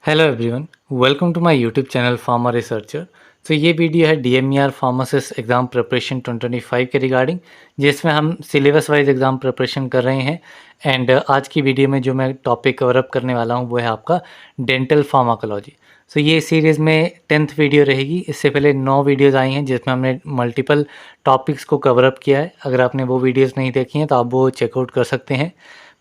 Hello everyone, welcome to my YouTube channel pharma researcher. तो ये video है DMER pharmacist exam preparation 2025 के regarding, जिसमें हम सिलेबस वाइज एग्ज़ाम प्रिपरेशन कर रहे हैं। एंड आज की वीडियो में जो मैं टॉपिक कवर अप करने वाला हूँ वो है आपका डेंटल फार्माकोलॉजी। सो ये सीरीज़ में 10th वीडियो रहेगी। इससे पहले 9 वीडियोज़ आई हैं जिसमें हमने मल्टीपल टॉपिक्स को कवर अप किया है। अगर आपने वो वीडियोज़ नहीं देखी हैं तो आप वो चेकआउट कर सकते हैं।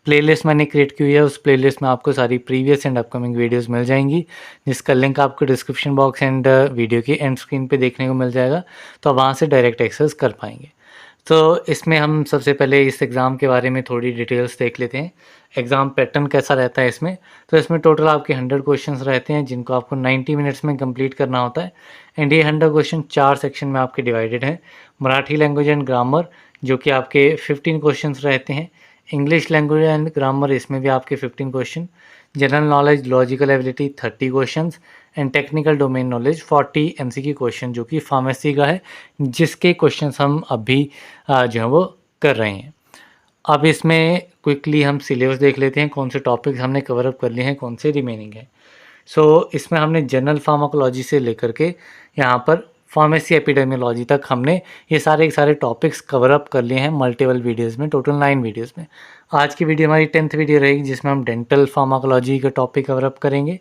प्लेलिस्ट मैंने क्रिएट की हुई है, उस प्लेलिस्ट में आपको सारी प्रीवियस एंड अपकमिंग वीडियोस मिल जाएंगी, जिसका लिंक आपको डिस्क्रिप्शन बॉक्स एंड वीडियो की एंड स्क्रीन पे देखने को मिल जाएगा। तो आप वहाँ से डायरेक्ट एक्सेस कर पाएंगे। तो इसमें हम सबसे पहले इस एग्ज़ाम के बारे में थोड़ी डिटेल्स देख लेते हैं। एग्ज़ाम पैटर्न कैसा रहता है इसमें। तो इसमें टोटल आपके 100 क्वेश्चंस रहते हैं, जिनको आपको 90 मिनट्स में कंप्लीट करना होता है। एंड ये 100 क्वेश्चन 4 सेक्शन में आपके डिवाइडेड हैं। मराठी लैंग्वेज एंड ग्रामर जो कि आपके 15 क्वेश्चंस रहते हैं। इंग्लिश लैंग्वेज एंड ग्रामर, इसमें भी आपके 15 question. General knowledge, logical ability 30 questions and technical domain knowledge 40 MCQ question, जो कि फार्मेसी का है, जिसके क्वेश्चंस हम अभी जो है वो कर रहे हैं। अब इसमें क्विकली हम सिलेबस देख लेते हैं, कौन से टॉपिक्स हमने कवर अप कर लिए हैं, कौन से रिमेनिंग है। सो इसमें हमने जनरल फार्माकोलॉजी से लेकर के यहाँ पर फार्मेसी एपिडेमियोलॉजी तक हमने ये सारे के सारे टॉपिक्स कवर अप कर लिए हैं मल्टीपल वीडियोज़ में, टोटल 9 वीडियोज़ में। आज की वीडियो हमारी 10th वीडियो रहेगी, जिसमें हम डेंटल फार्माकोलॉजी का टॉपिक कवर अप करेंगे।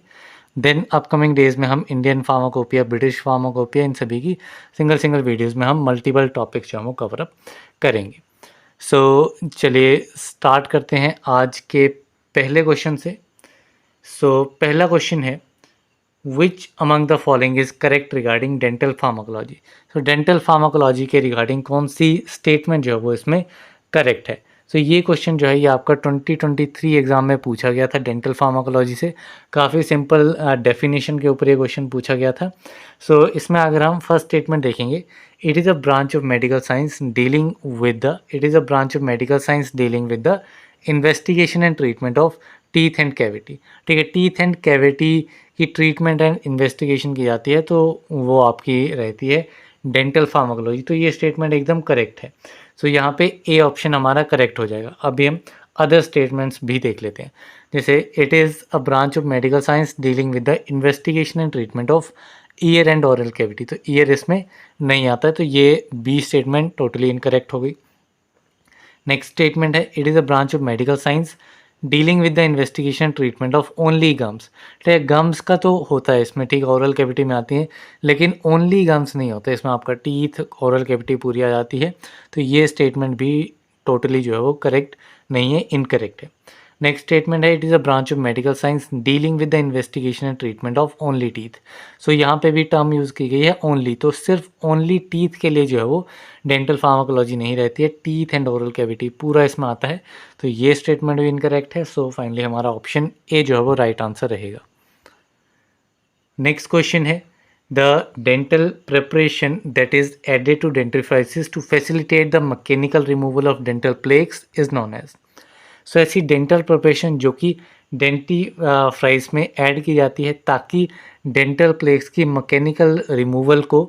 देन अपकमिंग डेज़ में हम इंडियन फार्माकोपिया, ब्रिटिश फार्माकोपिया, इन सभी की सिंगल सिंगल वीडियोज़ में हम मल्टीपल टॉपिक्स जो हम वो कवर अप करेंगे। सो चलिए स्टार्ट करते हैं आज के पहले क्वेश्चन से। सो पहला क्वेश्चन है, which among the following is correct regarding dental pharmacology. So dental pharmacology के रिगार्डिंग कौन सी स्टेटमेंट जो है वो इसमें करेक्ट है। सो ये क्वेश्चन जो है ये आपका 2023 एग्जाम में पूछा गया था डेंटल फार्माकोलॉजी से। काफ़ी सिंपल डेफिनेशन के ऊपर ये क्वेश्चन पूछा गया था। सो इसमें अगर हम फर्स्ट स्टेटमेंट देखेंगे, it is a branch of medical science dealing with the investigation and treatment of teeth and cavity. ठीक है, टीथ एंड कैविटी की ट्रीटमेंट एंड इन्वेस्टिगेशन की जाती है, तो वो आपकी रहती है डेंटल फार्माकोलॉजी। तो ये स्टेटमेंट एकदम करेक्ट है। सो यहाँ पे ए ऑप्शन हमारा करेक्ट हो जाएगा। अभी हम अदर स्टेटमेंट्स भी देख लेते हैं, जैसे it is a branch of medical science dealing with the investigation and treatment of year and oral cavity. तो ईयर इसमें नहीं आता है, तो ये बी स्टेटमेंट टोटली इनकरेक्ट हो गई। नेक्स्ट स्टेटमेंट है, it is a branch of medical science dealing with the investigation treatment of only gums. ठीक है, गम्स का तो होता है इसमें, ठीक, ओरल कैविटी में आती है, लेकिन ओनली गम्स नहीं होता इसमें, आपका टीथ, ओरल कैविटी पूरी आ जाती है। तो ये स्टेटमेंट भी टोटली जो है वो करेक्ट नहीं है, इनकरेक्ट है। नेक्स्ट स्टेटमेंट है, it is a branch of medical science dealing with the investigation and treatment of only teeth. So यहाँ पे भी टर्म यूज़ की गई है ओनली, तो सिर्फ ओनली टीथ के लिए जो है वो डेंटल फार्माकोलॉजी नहीं रहती है, टीथ एंड ओरल कैविटी पूरा इसमें आता है। तो ये स्टेटमेंट भी इनकरेक्ट है। सो फाइनली हमारा ऑप्शन ए जो है वो राइट आंसर रहेगा। नेक्स्ट क्वेश्चन है, the dental preparation that is added to dentifrices to facilitate the mechanical removal of dental plaques is known as. So ऐसी डेंटल प्रिपरेशन जो कि डेंटी फ्राइज में ऐड की जाती है ताकि डेंटल प्लेक्स की मैकेनिकल रिमूवल को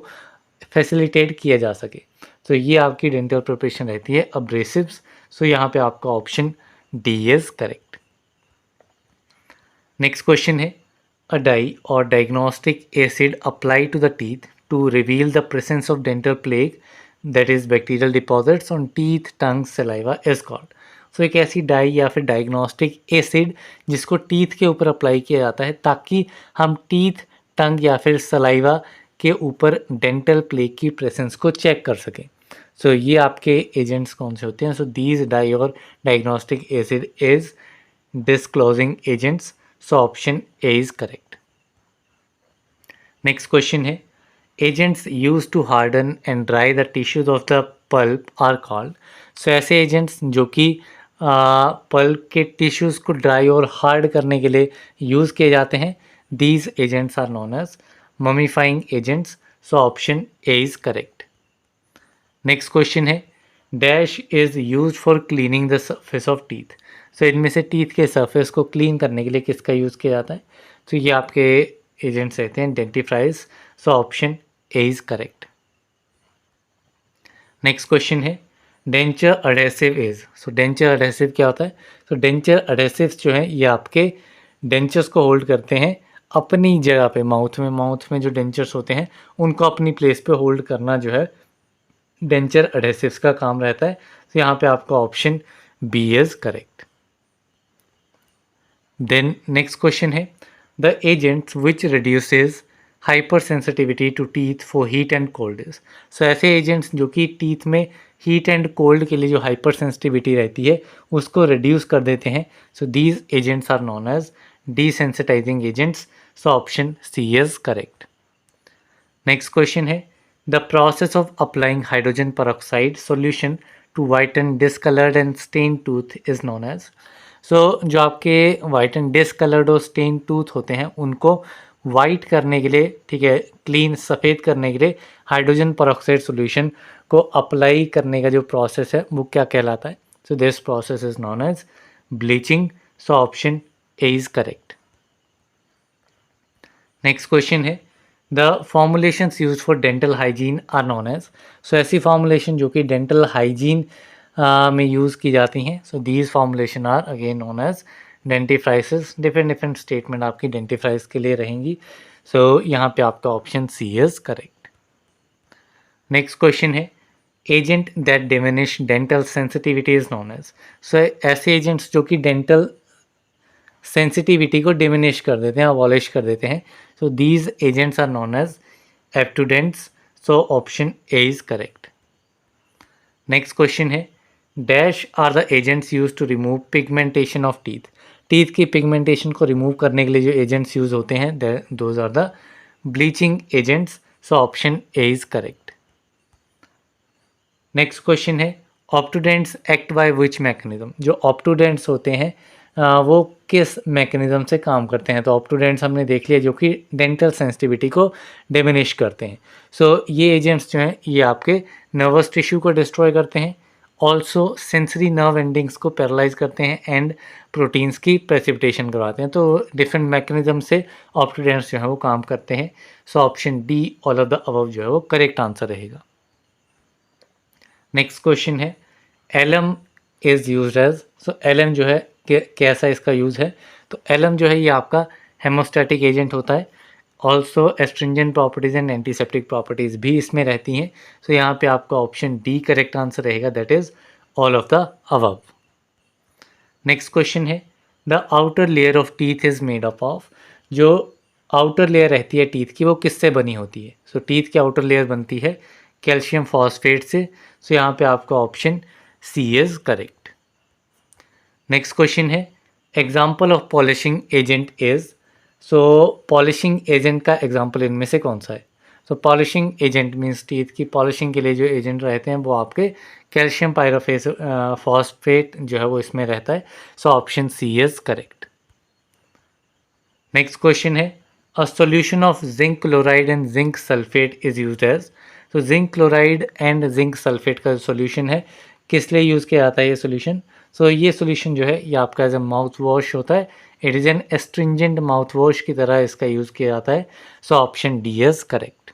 फैसिलिटेट किया जा सके, तो ये आपकी डेंटल प्रिपरेशन रहती है अब्रेसिव्स। सो यहाँ पे आपका option D is correct. Next question है, a dye or diagnostic acid apply to the teeth to reveal the presence of dental plaque that is bacterial deposits on teeth, tongue, saliva is called. So एक ऐसी die या फिर diagnostic acid जिसको teeth के ऊपर apply किया जाता है ताकि हम टीथ, टंग या फिर सलाइवा के ऊपर डेंटल प्लेग की प्रेजेंस को चेक कर सकें। सो ये आपके एजेंट्स कौन से होते हैं। So these dye or diagnostic acid is disclosing agents. So option A is correct. Next question है, agents use to harden and dry the tissues of the pulp are called. So ऐसे agents जो कि pulp के tissues को dry और hard करने के लिए यूज़ किए जाते हैं, these agents are known as mummifying agents. So option A is correct. Next question है, dash is use for cleaning the surface of teeth. So इनमें से टीथ के सर्फेस को क्लीन करने के लिए किसका यूज़ किया जाता है। तो ये आपके एजेंट्स रहते हैं dentifrice. So option A is correct. Next question है, denture adhesive is. So denture adhesive क्या होता है। सो डेंचर अडेसिव्स जो है ये आपके डेंचर्स को होल्ड करते हैं अपनी जगह पे माउथ में जो डेंचर्स होते हैं उनको अपनी प्लेस पे होल्ड करना जो है डेंचर एडहेसिव्स का काम रहता है। तो यहाँ पे आपका option B is correct. Then next question है the agents which reduces hypersensitivity to teeth for heat and cold is. So ऐसे एजेंट्स जो कि टीथ में हीट एंड कोल्ड के लिए जो हाइपर सेंसिटिविटी रहती है उसको रिड्यूस कर देते हैं। So these agents are known as desensitising agents. So option C is correct. Next question है the process of applying hydrogen peroxide solution to whiten discoloured and stain tooth is known as. So जो आपके white and discoloured और stain tooth होते हैं उनको white करने के लिए, ठीक है, क्लीन सफ़ेद करने के लिए हाइड्रोजन पेरोक्साइड सॉल्यूशन को अप्लाई करने का जो प्रोसेस है वो क्या कहलाता है? So this process is known as bleaching. So option A is correct. Next question है the formulations use for dental hygiene are known as. So ऐसी फॉर्मुलेशन जो कि डेंटल हाइजीन में यूज़ की जाती हैं, so these formulation are again known as dentifrices. Different statement आपकी dentifrice के लिए रहेंगी। सो यहाँ पे आपका option C is correct. Next question है agent that diminish dental sensitivity is known as. So ऐसे एजेंट्स जो कि डेंटल सेंसिटिविटी को डिमिनिश कर देते हैं, अबॉलिश कर देते हैं। So these agents are known as obtundents. So option A is correct. Next question है dash are the agents use to remove pigmentation of teeth. Teeth की पिगमेंटेशन को रिमूव करने के लिए जो एजेंट्स यूज होते हैं those are the bleaching agents. So option A is correct. Next question है obtundents act by which mechanism. जो ऑप्टूडेंट्स होते हैं वो किस मैकेनिज्म से काम करते हैं? तो ऑप्टूडेंट्स हमने देख लिया जो कि डेंटल सेंसिटिविटी को डिमिनिश करते हैं। सो ये एजेंट्स जो हैं ये आपके नर्वस टिश्यू को डिस्ट्रॉय करते हैं, ऑल्सो सेंसरी नर्व एंडिंग्स को पैरालाइज करते हैं एंड प्रोटीन्स की प्रेसिपिटेशन करवाते हैं। तो डिफरेंट मैकेनिज्म से ऑप्टूडेंट्स जो है वो काम करते हैं। So option D all of the above जो है वो करेक्ट आंसर रहेगा। नेक्स्ट क्वेश्चन है alum is used as. So alum जो है कैसा इसका यूज़ है? तो एलम जो है ये आपका हेमोस्टैटिक एजेंट होता है, also astringent properties and antiseptic properties भी इसमें रहती हैं। सो यहाँ पे आपका ऑप्शन डी करेक्ट आंसर रहेगा, that is all of the above. Next question है the outer layer of teeth is made up of. जो आउटर लेयर रहती है टीथ की वो किससे बनी होती है? सो टीथ की आउटर लेयर बनती है कैल्शियम फॉस्फेट से। सो यहाँ पे आपका option C is correct. Next question है example of polishing agent is. So polishing agent का एग्जाम्पल इनमें से कौन सा है? सो पॉलिशिंग एजेंट मीन्स टीथ की पॉलिशिंग के लिए जो एजेंट रहते हैं वो आपके कैल्शियम पायरोफेस फॉस्फेट जो है वो इसमें रहता है। So option C is correct. Next question है a solution of zinc chloride and zinc sulphate is used as. तो zinc chloride and zinc sulphate का सॉल्यूशन है किस लिए यूज़ किया जाता है ये सॉल्यूशन? सो ये सॉल्यूशन जो है ये आपका एज ए माउथ वॉश होता है। It is an astringent mouth wash की तरह इसका यूज़ किया जाता है। So option D is correct.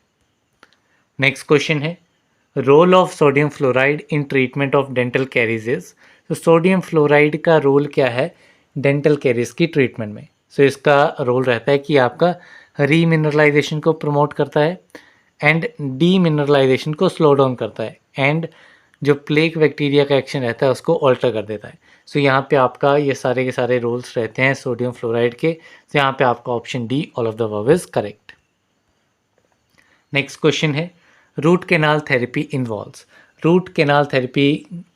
Next question है role of sodium fluoride in treatment of dental caries is. तो सोडियम फ्लोराइड का रोल क्या है डेंटल कैरीज की ट्रीटमेंट में? सो इसका रोल रहता है कि आपका रीमिनरलाइजेशन को प्रमोट करता है एंड डीमिनरलाइजेशन को स्लो डाउन करता है एंड जो प्लेक बैक्टीरिया का एक्शन रहता है उसको ऑल्टर कर देता है। सो यहाँ पे आपका ये सारे के सारे रोल्स रहते हैं सोडियम फ्लोराइड के। तो यहाँ पे आपका option D all of the above is correct. Next question है root canal therapy involves. Root canal therapy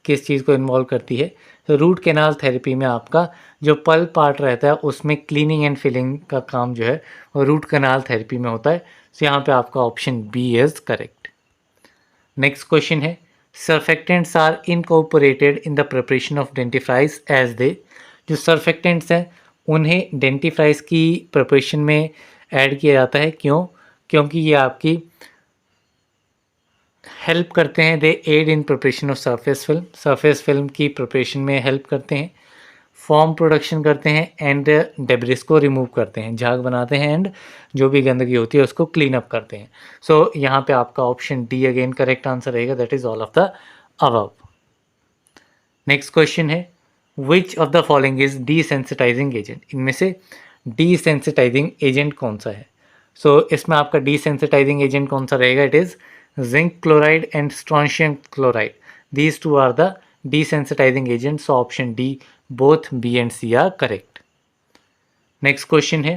किस चीज़ को इन्वॉल्व करती है? तो रूट कैनाल थेरेपी में आपका जो पल्प पार्ट रहता है उसमें क्लीनिंग एंड फिलिंग का काम जो है वो रूट कैनाल थेरेपी में होता है। सो यहाँ पे आपका option B is correct. Next question है surfactants are incorporated in the preparation of dentifrice as they. जो सर्फेक्टेंट्स हैं उन्हें डेंटिफ्राइज की प्रिपरेशन में ऐड किया जाता है। क्यों? क्योंकि ये आपकी हेल्प करते हैं, they aid in preparation of surface film. Surface film की प्रिपरेशन में हेल्प करते हैं, फॉर्म प्रोडक्शन करते हैं एंड डेब्रिस को रिमूव करते हैं, झाग बनाते हैं एंड जो भी गंदगी होती है उसको क्लीन अप करते हैं। सो यहाँ पे आपका option D again correct answer रहेगा, that is all of the above. Next question है which of the following is desensitising agent. इनमें से डीसेंसिटाइजिंग एजेंट कौन सा है? सो इसमें आपका डीसेंसिटाइजिंग एजेंट कौन सा रहेगा? It is zinc chloride and strontium chloride. These two are the desensitizing agents. So option D, both B and C are correct. Next question है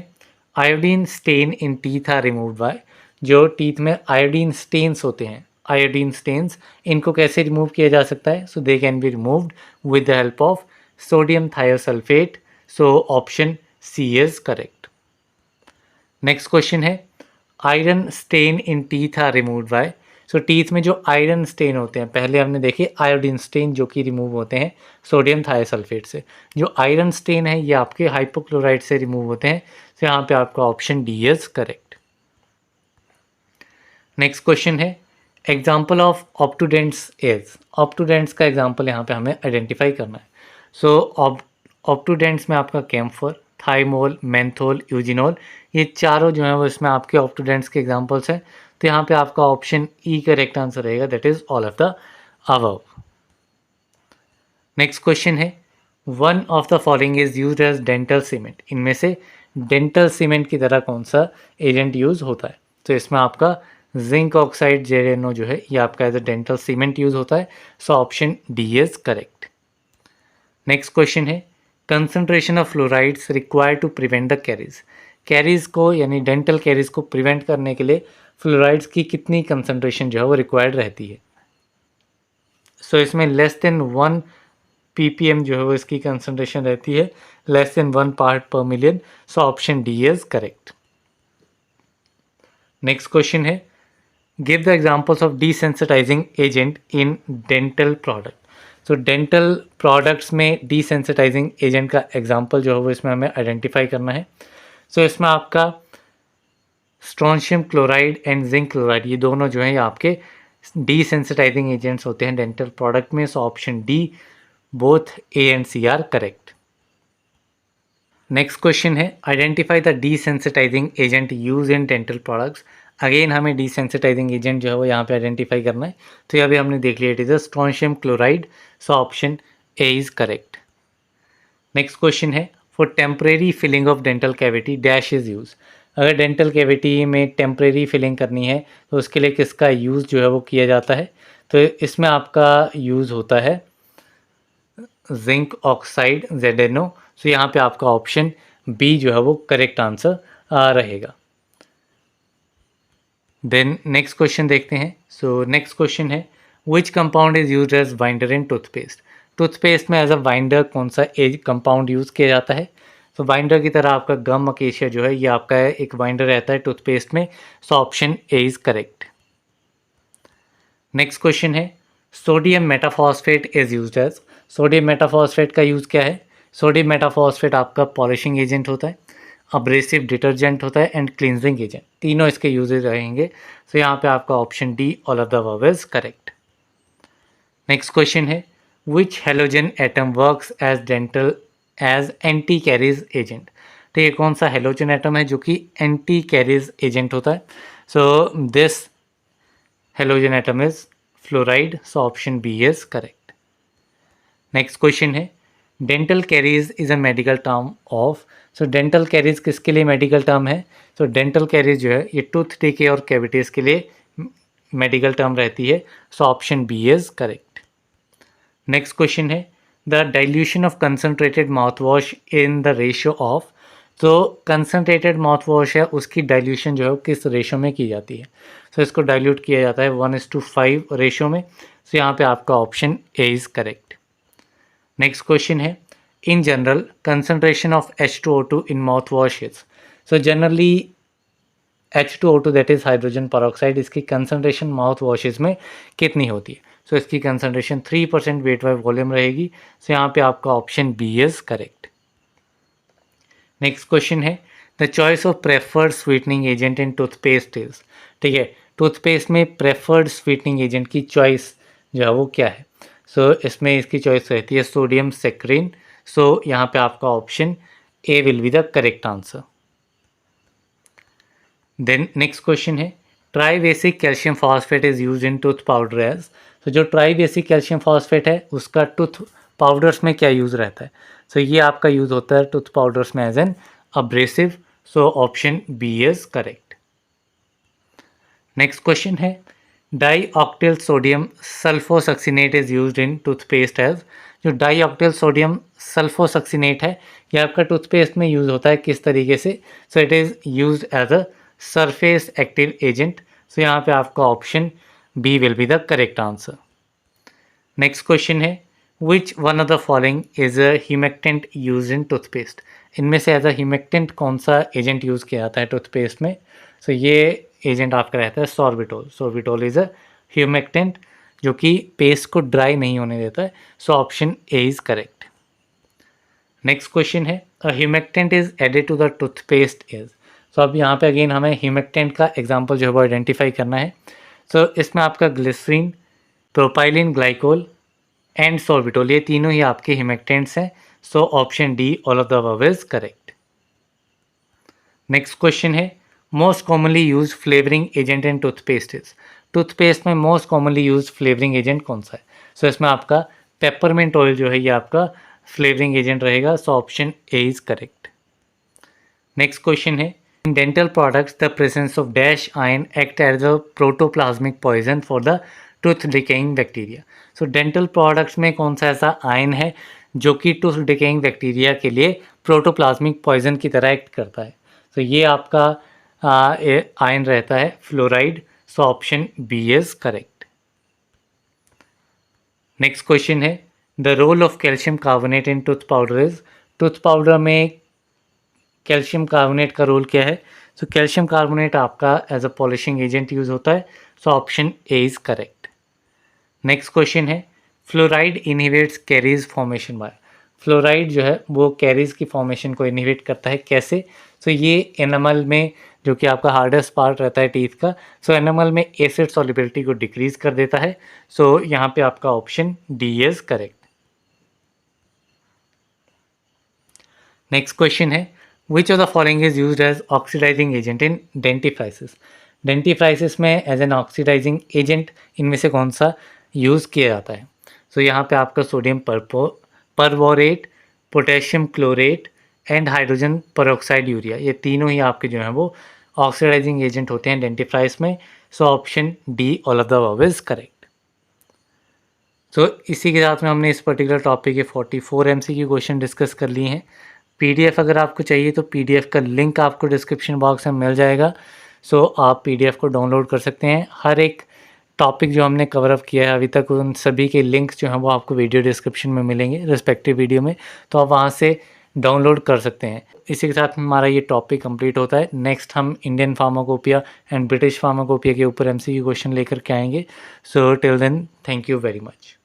iodine stain in teeth are removed by. जो teeth में iodine stains होते हैं, iodine stains, इनको कैसे remove किया जा सकता है? So they can be removed with the help of sodium thiosulphate. So option C is correct. Next question है iron stain in teeth are removed by. So teeth में जो आयरन स्टेन होते हैं, पहले हमने देखे आयोडीन स्टेन जो कि रिमूव होते हैं सोडियम थायोसल्फेट से. जो आयरन स्टेन है ये आपके हाइपोक्लोराइड से रिमूव होते हैं. तो यहाँ पे आपका option D is correct. Next question है एग्जाम्पल ऑफ ऑप्टूडेंट्स इज. ऑप्टूडेंट्स का एग्जाम्पल यहाँ पे हमें आइडेंटिफाई करना है. सो ऑप्टूडेंट्स में आपका कैम्फर, थाइमोल, मेंथोल, यूजिनोल, ये चारों जो हैं वो इसमें आपके ऑप्टूडेंट्स के एग्जाम्पल्स हैं. तो यहाँ पे आपका ऑप्शन ई करेक्ट आंसर रहेगा, that is all of the above. Next question है one of the following is used as dental cement. इनमें से डेंटल सीमेंट की तरह कौन सा एजेंट यूज होता है? तो इसमें आपका जिंक ऑक्साइड जेरेनो जो है ये आपका as a dental cement use होता है. So option D is correct. Next question है concentration of fluorides required to prevent the caries. Caries को यानी डेंटल कैरीज को प्रिवेंट करने के लिए फ्लोराइड्स की कितनी कंसंट्रेशन जो है वो रिक्वायर्ड रहती है? सो इसमें लेस देन 1 ppm जो है वो इसकी कंसंट्रेशन रहती है, less than 1 part per million. So option D is correct. Next question है give the examples of desensitising agent in dental product. So dental products में डीसेंसिटाइजिंग एजेंट का एग्जांपल जो है वो इसमें हमें आइडेंटिफाई करना है. सो इसमें आपका strontium chloride and zinc chloride ये दोनों जो हैं ये आपके डीसेंसिटाइजिंग एजेंट्स होते हैं डेंटल प्रोडक्ट में. So option D both A and C are correct. Next question है identify the desensitising agent use in dental products. Again हमें डीसेंसिटाइजिंग एजेंट जो है वो यहाँ पे आइडेंटिफाई करना है. तो यहाँ पे हमने देख लिया it is a strontium chloride. So option A is correct. Next question है for temporary filling of dental cavity dash is use. अगर डेंटल कैविटी में टेम्परेरी फिलिंग करनी है तो उसके लिए किसका यूज़ जो है वो किया जाता है? तो इसमें आपका यूज़ होता है जिंक ऑक्साइड ZnO. सो यहाँ पे आपका ऑप्शन बी जो है वो करेक्ट आंसर रहेगा. देन नेक्स्ट क्वेश्चन देखते हैं. सो नेक्स्ट क्वेश्चन है which compound is used as binder in toothpaste. Toothpaste में एज अ बाइंडर कौन सा कंपाउंड यूज़ किया जाता है? तो बाइंडर की तरह आपका गम अकेशिया जो है ये आपका एक बाइंडर रहता है टूथपेस्ट में. So option A is correct. Next question है sodium metaphosphate is used as. Sodium metaphosphate का यूज़ क्या है? सोडियम मेटाफॉस्फेट आपका पॉलिशिंग एजेंट होता है, अब्रेसिव डिटर्जेंट होता है एंड क्लींजिंग एजेंट. तीनों इसके यूजेज रहेंगे. तो यहाँ पे आपका option D all of the above is correct. Next question है which halogen atom works as anti caries agent. तो ये कौन सा हेलोजन एटम है जो कि एंटी कैरीज एजेंट होता है? So this halogen atom is fluoride. So option B is correct. Next question है dental caries is a medical term of. So dental caries किसके लिए मेडिकल टर्म है? तो डेंटल कैरीज जो है ये टूथ डिके और कैविटीज़ के लिए मेडिकल टर्म रहती है. So option B is correct. Next question है the dilution of concentrated mouth wash in the ratio of. तो कंसनट्रेटेड माउथ वॉश है उसकी डाइल्यूशन जो है किस रेशियो में की जाती है? तो इसको डाइल्यूट किया जाता है 1:5 रेशियो में. तो यहाँ पे आपका option A is correct. Next question है in general concentration of H2O2 in mouth wash is. So generally H2O2 that is hydrogen peroxide इसकी कंसनट्रेशन माउथ वॉशेज में कितनी होती है? सो इसकी कंसनट्रेशन 3% वेट बाय वॉल्यूम रहेगी. सो यहाँ पे आपका option B is correct. Next question है the choice of preferred sweetening agent in toothpaste is. ठीक है, टूथपेस्ट में प्रेफर्ड स्वीटनिंग एजेंट की चॉइस जो है वो क्या है? सो इसमें इसकी चॉइस रहती है सोडियम सेक्रिन. सो यहाँ पे आपका option A will be the correct answer. Then next question है tribasic calcium phosphate is use in tooth powder as. तो जो ट्राईबेसिक कैल्शियम फॉस्फेट है उसका टूथ पाउडर्स में क्या यूज़ रहता है? सो ये आपका यूज़ होता है टूथ पाउडर्स में as an abrasive, so option B is correct. Next question है dioctyl sodium sulphosuccinate is used in toothpaste as. जो डाईऑक्टिल सोडियम सल्फोसक्सिनेट है ये आपका टूथपेस्ट में यूज़ होता है किस तरीके से? So it is used as a surface active agent. So यहाँ पे आपका option B will be the correct answer. Next question है which one of the following is a humectant use in toothpaste. इनमें से एज अ ह्यूमेक्टेंट कौन सा agent use किया जाता है टूथपेस्ट में? सो ये एजेंट आपका रहता है sorbitol. Sorbitol is a humectant जो कि पेस्ट को ड्राई नहीं होने देता है। So option A is correct. Next question है a humectant is added to the toothpaste is. So अब यहाँ पे अगेन हमें ह्यूमेक्टेंट का एग्जाम्पल जो है वो आइडेंटिफाई करना है। सो इसमें आपका glycerine, propylene glycol and sorbitol ये तीनों ही आपके ह्यूमेक्टेंट्स हैं। So option D all of the above is correct. Next question है most commonly use flavouring agent in toothpaste is. Toothpaste में most commonly use flavouring agent कौन सा है? सो इसमें आपका पेपरमिंट ऑयल जो है ये आपका फ्लेवरिंग एजेंट रहेगा। So option A is correct. Next question है in dental products the presence of dash ion act as a protoplasmic poison for the tooth decaying bacteria. So dental products में कौन सा ऐसा आयन है जो कि tooth decaying bacteria के लिए प्रोटोप्लाज्मिक पॉइजन की तरह एक्ट करता है? तो ये आपका आयन रहता है fluoride. So option B is correct. Next question है the role of calcium carbonate in tooth powder is. Tooth powder में कैल्शियम कार्बोनेट का रोल क्या है? सो कैल्शियम कार्बोनेट आपका as a polishing agent use होता है। So option A is correct. Next question है fluoride inhibits caries formation by. Fluoride जो है वो कैरीज की फॉर्मेशन को इनहिबिट करता है कैसे? सो ये एनामल में जो कि आपका हार्डेस्ट पार्ट रहता है टीथ का, सो एनामल में एसिड सॉल्युबिलिटी को डिक्रीज कर देता है। सो यहाँ पे आपका option D is correct. Next question है which of the following is used as oxidising agent in dentifrices. Dentifrices में एज एन ऑक्सीडाइजिंग एजेंट इनमें से कौन सा यूज़ किया जाता है? सो यहाँ पे आपका sodium perborate, potassium chlorate and hydrogen peroxide urea ये तीनों ही आपके जो हैं वो ऑक्सीडाइजिंग एजेंट होते हैं डेंटिफ्राइस में। So option D all of the above is correct. So इसी के साथ में हमने इस पर्टिकुलर टॉपिक के 44 MCQ क्वेश्चन डिस्कस कर लिए हैं। PDF अगर आपको चाहिए तो PDF का लिंक आपको डिस्क्रिप्शन बॉक्स में मिल जाएगा। सो आप PDF को डाउनलोड कर सकते हैं। हर एक टॉपिक जो हमने कवर अप किया है अभी तक उन सभी के लिंक्स जो हैं वो आपको वीडियो डिस्क्रिप्शन में मिलेंगे रिस्पेक्टिव वीडियो में, तो आप वहाँ से डाउनलोड कर सकते हैं। इसी के साथ हमारा ये टॉपिक कंप्लीट होता है। नेक्स्ट हम Indian pharmacopoeia and British pharmacopoeia के ऊपर MCQ क्वेश्चन लेकर के आएंगे। So till then thank you very much.